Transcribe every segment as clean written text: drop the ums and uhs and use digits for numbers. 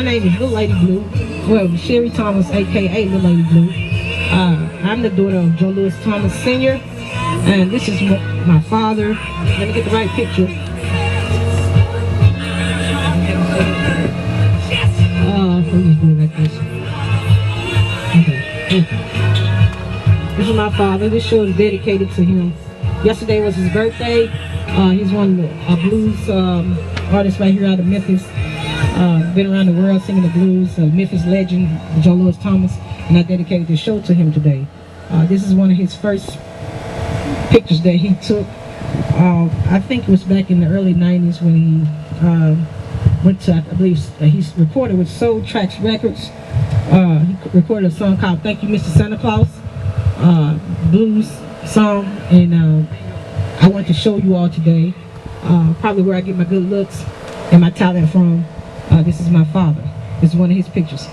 My name is Little Lady Blue. Well, Sherry Thomas, aka Little Lady Blue. I'm the daughter of Joe Louis Thomas Sr. And this is my father. Let me get the right picture. Let me just do it like this. Okay. This is my father. This show is dedicated to him. Yesterday was his birthday. He's one of the blues artists right here out of Memphis. Been around the world singing the blues. Memphis legend, Joe Louis Thomas. And I dedicated this show to him today. This is one of his first pictures that he took. I think it was back in the early 90s when he went to, I believe, he recorded with Soul Tracks Records. He recorded a song called Thank You, Mr. Santa Claus, blues song, and I want to show you all today probably where I get my good looks and my talent from. This is my father. This is one of his pictures.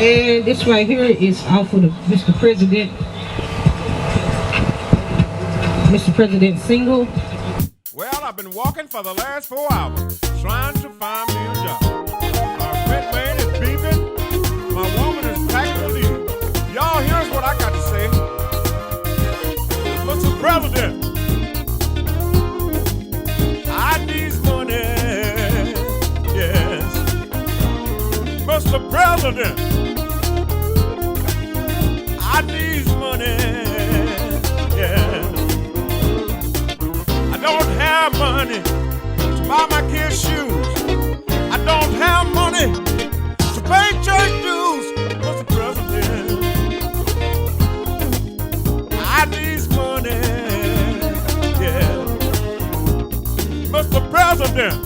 And this right here is off of the Mr. President single. Well, I've been walking for the last 4 hours, trying to find me a job. Our rent man is beeping, my woman is packing to leave. Y'all, here's what I got to say. Mr. President, I need money, yes. Mr. President, I need money, yes. I don't have money to buy my kids shoes. I don't have money to pay church dues. Mr. President, I need money, yeah. Mr. President,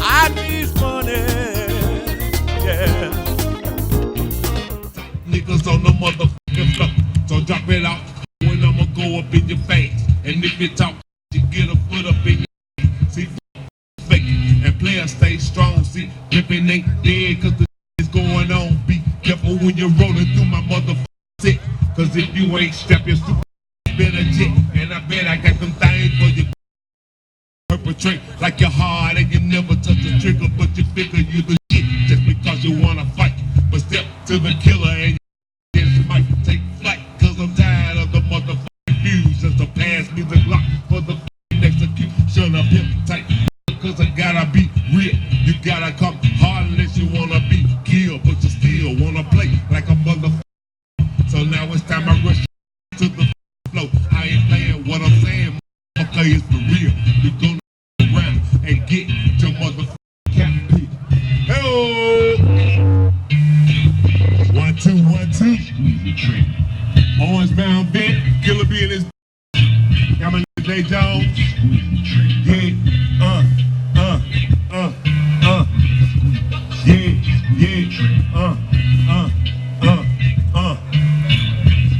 I need money, yeah. Niggas on the motherfucking floor, so drop it out when I'ma go up in your face. And if you talk, you get a foot up in your face. See, fake it, and players stay strong. See, dripping ain't dead, cause the is going on. Be careful when you're rolling through my motherfucking set, cause if you ain't strapped, your super better jet. And I bet I got some things for you. Perpetrate like you're hard and you never touch the trigger, but you figure you the shit just because you wanna fight. But step to the killer and you might take flight, cause I'm tired of the motherfucking views. Just to pass me the Glock for the execution of him tight. Cause I gotta be real, you gotta come hard unless you wanna be killed, but you still wanna play like a motherfucker. So now it's time I rush to the flow. I ain't playing what I'm saying, motherfucker, it's for real. You gonna around and get your motherfucking cap pick. Hey, 1 2 1 2. Orange Mound bent, Killa be in his. Got my nigga J. Jones. Yeah,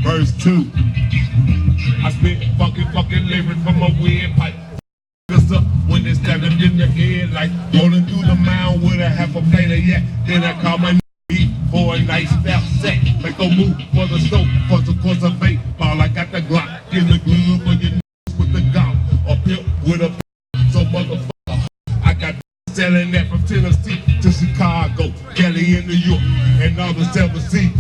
Verse 2. I spit fucking lyrics from a weird pipe. Up when it's standing in the air, like rolling through the mound with a half a plate of yak. Then I call my nigga for a nice step set. Make a move for the soap, for the course of vape. Ball, I got the Glock in the glove for your niggas with the gum. A pimp with a so motherfucker. I got selling that from Tennessee to Chicago, Cali in New York, and all the 7 seas.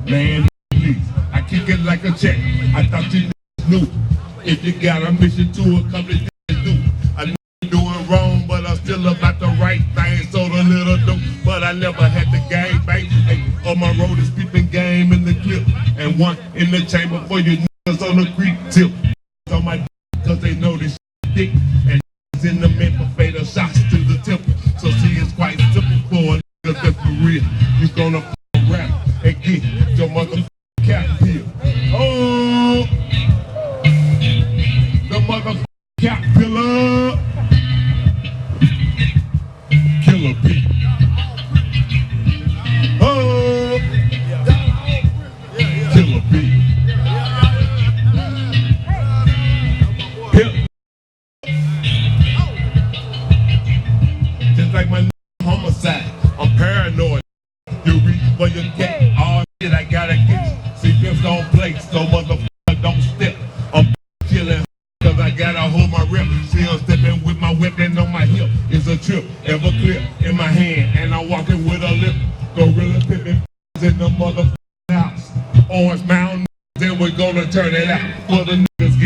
Man, please, I kick it like a check. I thought you knew. If you got a mission to accomplish, do. I know you're doing wrong, but I'm still about the right thing. So the little dope, but I never had the game, babe. Hey, on my road is peeping game in the clip, and one in the chamber for your niggas on the creek tip. On my cause they know this dick, and in the men for fatal shots to the temple. So see, it's quite simple for a nigga that's for real. You gonna rap and get your motherfucking cap here. Oh! The motherfucking cap killer. Killa B. Oh! Killa B. Hip. Just like my homicide, I'm paranoid. You reach for your cat, all shit I gotta get. See, pimps don't play, so motherfucker don't step. I'm killing. Cause I gotta hold my rep. See, I'm stepping with my weapon on my hip. It's a trip, ever clear in my hand, and I'm walking with a lip. Gorilla pimpin' in the motherfucking house. Orange Mound, then we're gonna turn it out. For the niggas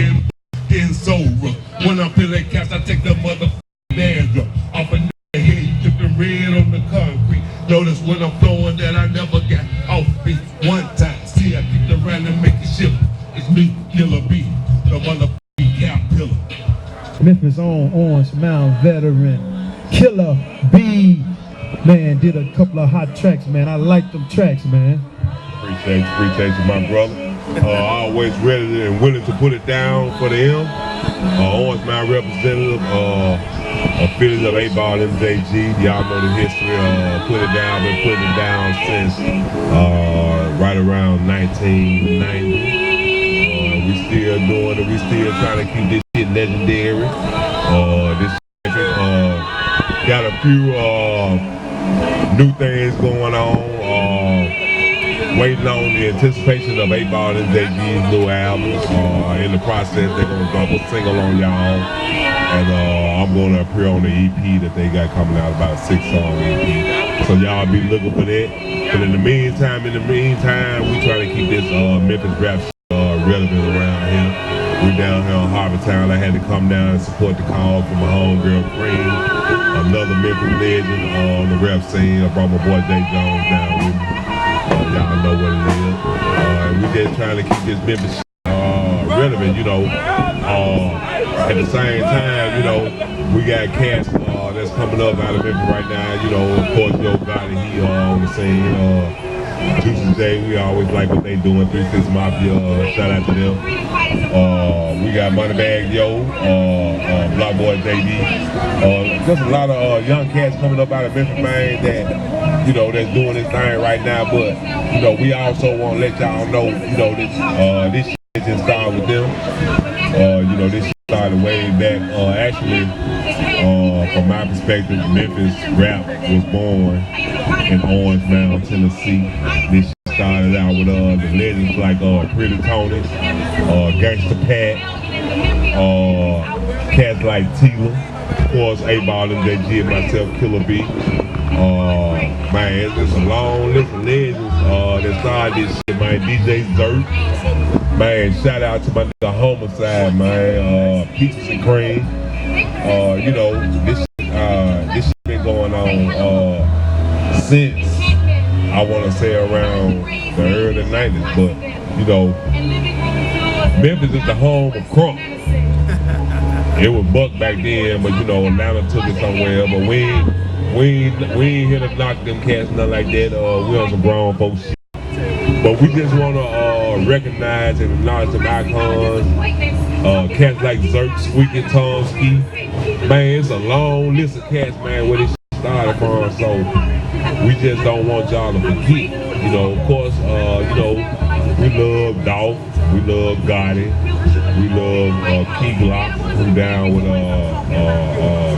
getting so rough. When I'm peeling caps, I take the motherfucking dandruff off a nigga head, dripping red on the concrete. Notice when I'm flowing that I never got off beat one time. See, I kicked around and make it shift. It's me, Killa B, the motherfucking Killa. Memphis' own Orange Mound veteran, Killa B. Man, did a couple of hot tracks, man. I like them tracks, man. Appreciate you, my brother. Always ready and willing to put it down for the M. Orange Mound representative, affiliate of 8-Ball MJG. Y'all know the history. Put it down, been putting it down since right around 1990. We still doing it. We still trying to keep this shit legendary. This got a few new things going on. Waiting on the anticipation of 8 Ball and JG's new album. In the process, they're gonna drop a single on y'all, and I'm gonna appear on the EP that they got coming out, about a 6-song EP. So y'all be looking for that. But in the meantime, we try to keep this Memphis rap relevant around here. We down here on Harvard Town. I had to come down and support the call from my homegirl Cream, another Memphis legend on the rap scene. I brought my boy Jay Jones down with me. Y'all know what it is. We just trying to keep this Memphis relevant, you know. At the same time, you know, we got cats that's coming up out of Memphis right now. You know, of course, Yo Gotti, he on the scene. Juicy J, we always like what they doing. 3-6 Mafia, shout out to them. We got Moneybag Yo, Block Boy JD. Just a lot of young cats coming up out of Memphis, man, that, you know, that's doing this thing right now. But, you know, we also want to let y'all know, you know, this shit just started with them. You know, this shit started way back. Actually, from my perspective, Memphis rap was born in Orange Mound, Tennessee. This shit started out with the legends like Pretty Tony, Gangsta Pat, cats like Tila, of course 8 Ball and JG and myself, Killa B. Man, it's a long list of legends that started this shit, man. DJ Zert, man, shout out to my nigga Homicide, man. Peaches and Cream. You know, this shit been going on since, I want to say, around the early 90s, but, you know, Memphis is the home of crunk. It was Buck back then, but, you know, Atlanta took it somewhere, but we ain't here to knock them cats, nothing like that. We on some grown folks shit. But we just want to recognize and acknowledge some icons. Cats like Zerk, Squeaky Tomsky. Man, it's a long list of cats, man, where this shit started from. So we just don't want y'all to forget. You know, of course, you know, we love Dolph, we love Gotti, we love Killa, who down with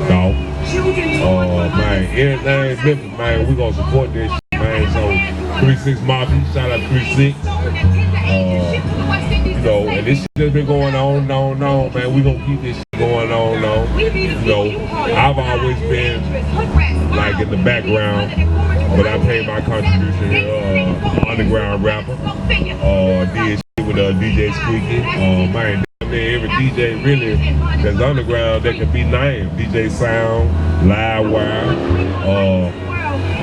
Dolph. Man, anything Memphis, man, we gonna support this shit, man. So 3-6 Mafia, shout out 3-6. You know, and this shit has been going on, man. We gonna keep this shit going on. You know, I've always been like in the background, but I paid my contribution. Underground rapper, did shit with DJ Squeaky. Man, every DJ really that's underground that can be named. DJ Sound, Livewire.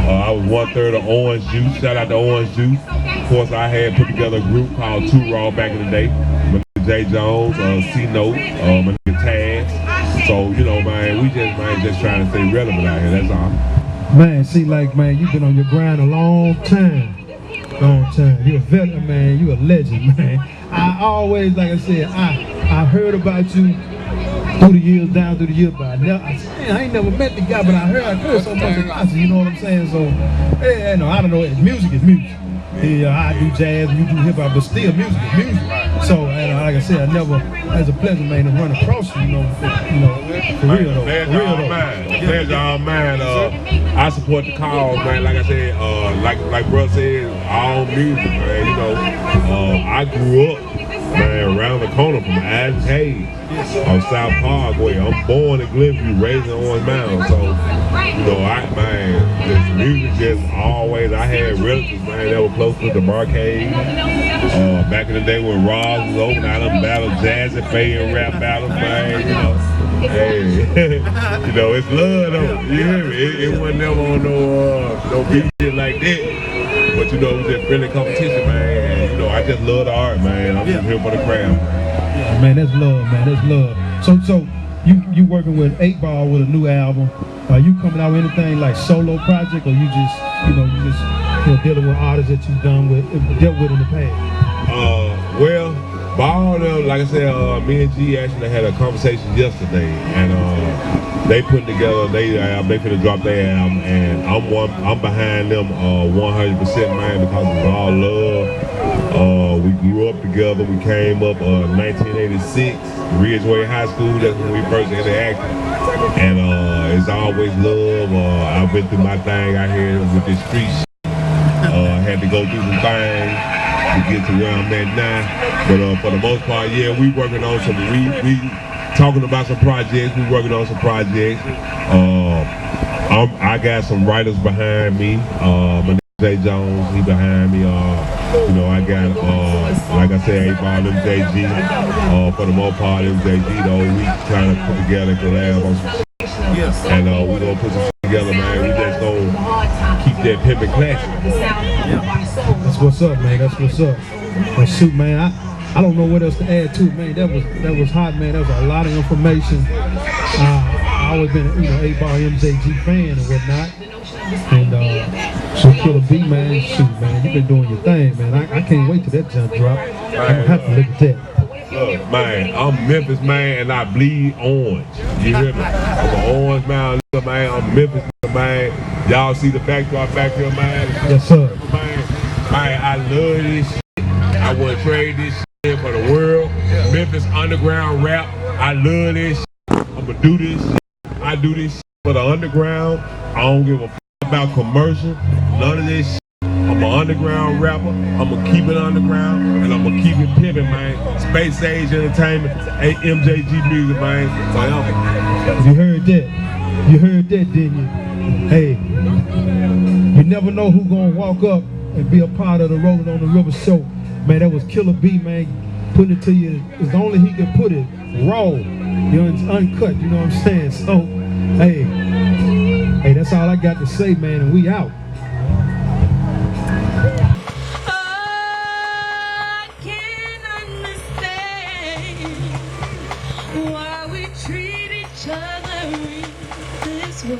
I was 1/3 of Orange Juice. Shout out to Orange Juice. Of course, I had put together a group called 2 Raw back in the day. My nigga Jay Jones, C-Note, my nigga Taz. So, you know, man, we just trying to stay relevant out here, that's all. Man, see, like, man, you've been on your grind a long time. You're a veteran, man. You're a legend, man. I always, like I said, I heard about you through the years, but I ain't never met the guy, but I heard so much about you, you know what I'm saying? So, yeah, no, I don't know, music is music. Yeah, I do jazz, you do hip hop, but still music is music. So, like I said, I never, it's a pleasure, man, to run across you, you know, for real though. Pleasure all mine. I support the cause, man. Like I said, like bro said, all music, man. You know, I grew up, man, around the corner from Adams Hayes on South Parkway. I'm born in Glenview, raised in Orange Mound. So, you know, this music just always, I had relatives, man, that were close to the barcade. Back in the day when Ross was open, I done battled jazz and fade and rap battles, man, you know. Hey, you know, it's love though, you hear me? It wasn't never on no beat shit like that. But you know, it was just friendly competition, man. And, you know, I just love the art, man. I'm just here for the craft. Yeah, man, that's love, man. That's love. So you working with 8 Ball with a new album. Are you coming out with anything like solo project, or you just dealing with artists that you've dealt with in the past? Well, Ball, like I said, me and G actually had a conversation yesterday, and they put together they finna drop their album, and I'm behind them 100%, man, because it's all love. We grew up together. We came up 1986. Ridgeway High School. That's when we first interacted. And it's always love. I've been through my thing out here with this street shit. Had to go through some things to get to where I'm at now. But for the most part, yeah, we working on some, we talking about some projects. We working on some projects. I got some writers behind me. My name is Jay Jones, he behind me. You know, I got, like I said, 8-Ball MJG. For the most part, MJG, though, we trying to put together a collab on some shit. Yes. And we gonna put some shit together, man. We just gonna keep that pimpin' classic. That's what's up, man. That's what's up. Well, shoot, man, I don't know what else to add to it, man. That was hot, man. That was a lot of information. I always been, 8-Ball MJG fan and whatnot. And so Killa B, man, shoot, man, you been doing your thing, man. I can't wait till that jump drop. I'm gonna have to look at that. Look, man, I'm Memphis, man, and I bleed orange. You hear me? I'm an orange man, man. I'm Memphis, man. Y'all see the backdrop back here, man? Yes, sir. Man, I love this shit. I wouldn't trade this shit for the world. Memphis underground rap. I love this shit. I'm gonna do this shit. I do this shit for the underground. I don't give a f about commercial. None of this shit. I'm an underground rapper. I'm gonna keep it underground, and I'm gonna keep it pimping, man. Space Age Entertainment, MJG Music, man. Forever. You heard that? You heard that, didn't you? Hey, you never know who gonna walk up and be a part of the Rolling on the River show. Man, that was Killa B, man. Putting it to you as only he can put it. Raw. You know, it's uncut, you know what I'm saying? So, hey, that's all I got to say, man, and we out. I can't understand why we treat each other in this way.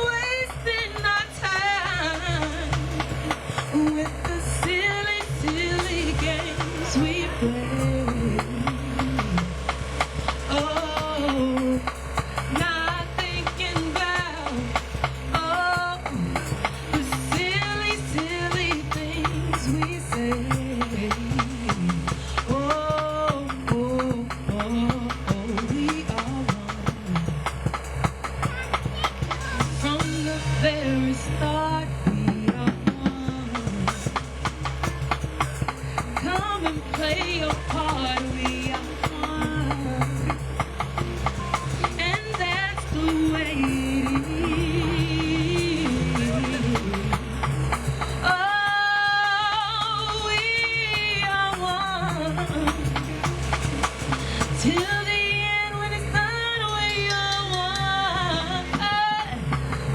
Wasting our time with the silly, silly games we play. Oh, not thinking about the silly, silly things we say. We are one. From the very start, we are one. Come and play your part, we are one. And that's the way it is. Oh, we are one. Till the end, when it's done, we are one.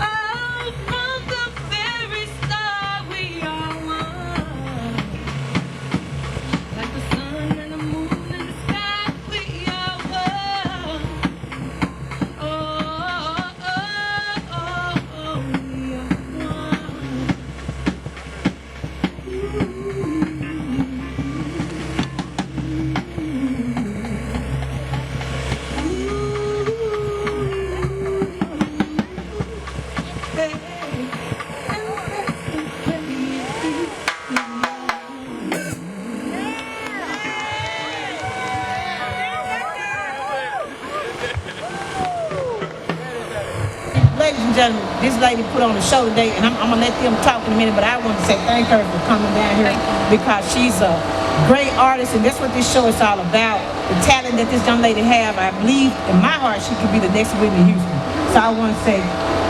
Oh, from the very start, we are one. Like the sun and the moon and the sky, we are one. Oh, we are one. Ladies and gentlemen, this lady put on a show today, and I'm gonna let them talk in a minute, but I want to say thank her for coming down here because she's a great artist, and that's what this show is all about. The talent that this young lady have, I believe in my heart she could be the next Whitney Houston. So I want to say,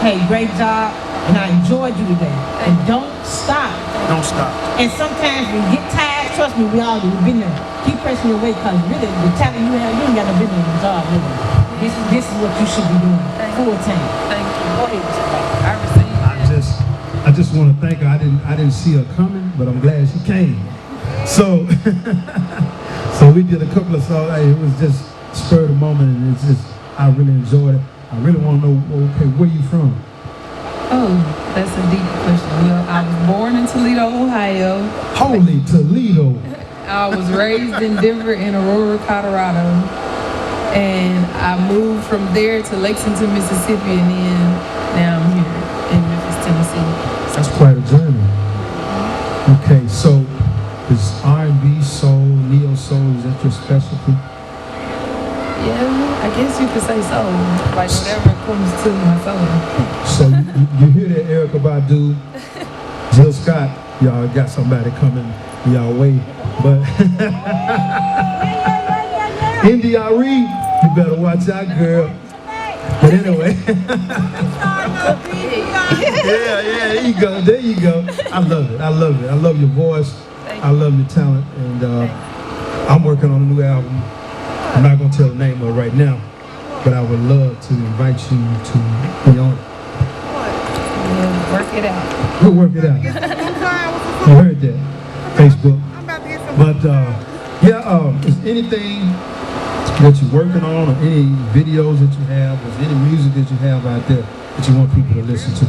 hey, great job, and I enjoyed you today. And don't stop. Don't stop. And sometimes when you get tired, trust me, we all do. We've been there. Keep pressing your way, because really, the talent you have, you ain't got no business in the job, really. This is what you should be doing full time. Thank you. Go ahead. I received it. I just want to thank her. I didn't see her coming, but I'm glad she came. So, so we did a couple of songs. Hey, it was just spur of the moment, and it's just I really enjoyed it. I really want to know, okay, where you from? Oh, that's a deep question. Well, I was born in Toledo, Ohio. Holy Toledo! I was raised in Denver and Aurora, Colorado. And I moved from there to Lexington, Mississippi, and then now I'm here in Memphis, Tennessee. That's quite a journey. Okay, so Is R&B, soul, neo soul, is that your specialty? Yeah, I guess you could say so. Like whatever comes to my soul. So you hear that, Erykah Badu, Jill Scott, y'all got somebody coming y'all way. But NDRE, you better watch out, girl. But anyway. Yeah, there you go. I love it. I love your voice. I love your talent. And I'm working on a new album. I'm not going to tell the name of it right now, but I would love to invite you to be on it. We'll work it out. We'll work it out. You heard that. Facebook. But is anything that you're working on, or any videos that you have, or any music that you have out there that you want people to listen to?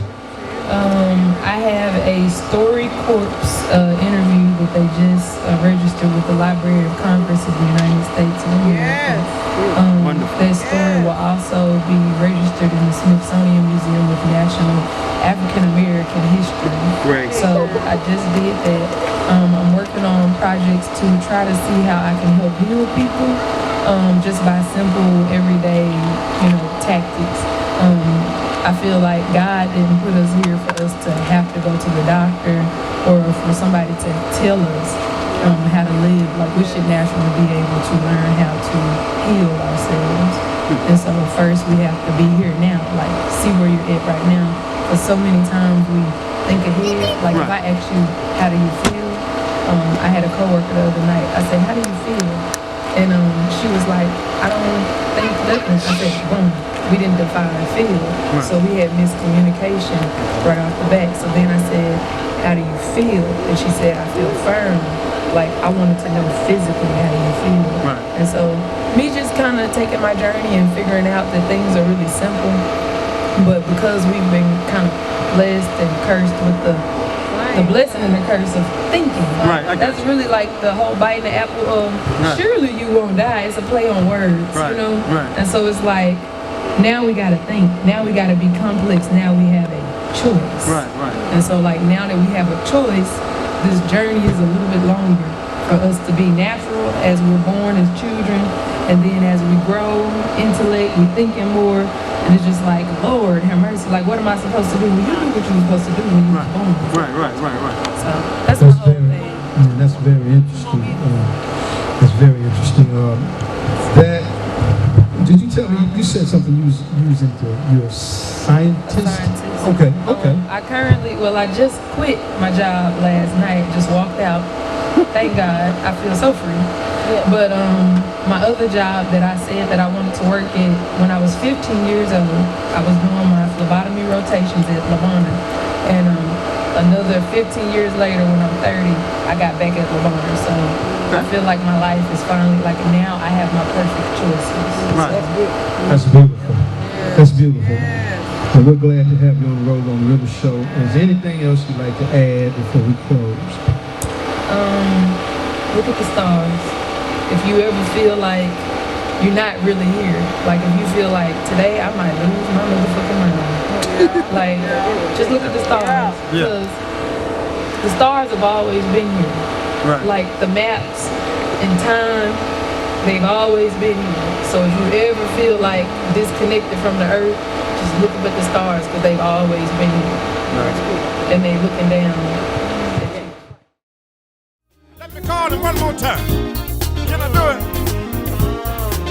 I have a Story Corps interview that they just registered with the Library of Congress of the United States of America. That story will also be registered in the Smithsonian Museum of National African American History. Right. So I just did that. I'm working on projects to try to see how I can help heal people, just by simple everyday, tactics. I feel like God didn't put us here for us to have to go to the doctor or for somebody to tell us how to live. Like, we should naturally be able to learn how to heal ourselves. And so first we have to be here now, like see where you're at right now. Because so many times we think ahead. Like if I ask you, how do you feel? I had a coworker the other night. I said, how do you feel? And she was like, I don't think nothing. I said, boom. We didn't define feel, so we had miscommunication right off the bat. So then I said, how do you feel? And she said, I feel firm. Like, I wanted to know physically, how do you feel? Right. And so me just kind of taking my journey and figuring out that things are really simple, but because we've been kind of blessed and cursed with the blessing and the curse of thinking. Right. That's really like the whole biting the apple of surely you won't die. It's a play on words, Right. Right. And so it's like, now we gotta think. Now we gotta be complex. Now we have a choice. Right. And so like now that we have a choice, this journey is a little bit longer for us to be natural as we're born as children, and then as we grow, intellect, we're thinking more, and it's just like, Lord have mercy. Like, what am I supposed to do? Well, you knew what you were supposed to do when you were born. Right. So that's my whole thing. That's very interesting. That's very interesting. Did you tell me, you said something you was into, you're a scientist? Okay. I just quit my job last night, just walked out. Thank God, I feel so free. Yeah. But my other job that I said that I wanted to work in, when I was 15 years old, I was doing my phlebotomy rotations at Lavona. And another 15 years later, when I'm 30, I got back at Lavona. So I feel like my life is finally, like now I have my perfect choices. Right. That's beautiful. That's beautiful. And we're glad to have you on the Road on the River show. Is there anything else you'd like to add before we close? Look at the stars. If you ever feel like you're not really here, like if you feel like today I might lose my motherfucking mind, like just look at the stars. Because the stars have always been here. Right. Like the maps in time, they've always been here. So if you ever feel like disconnected from the earth, just look up at the stars because they've always been here. Right. And they looking down. Let me call it one more time. Can I do it?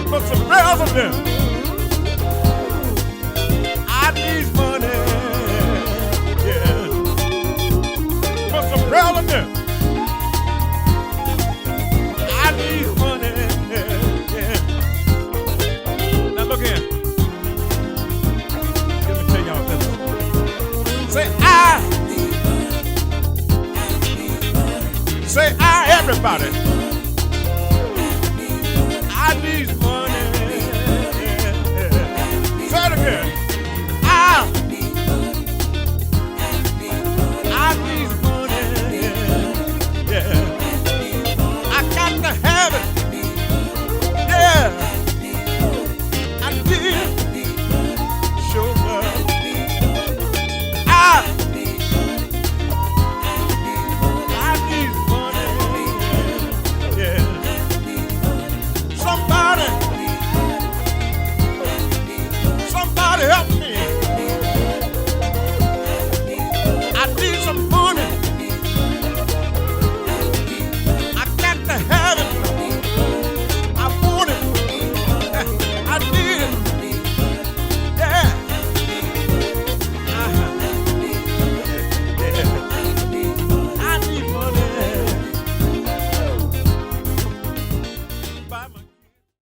Put some bells up there.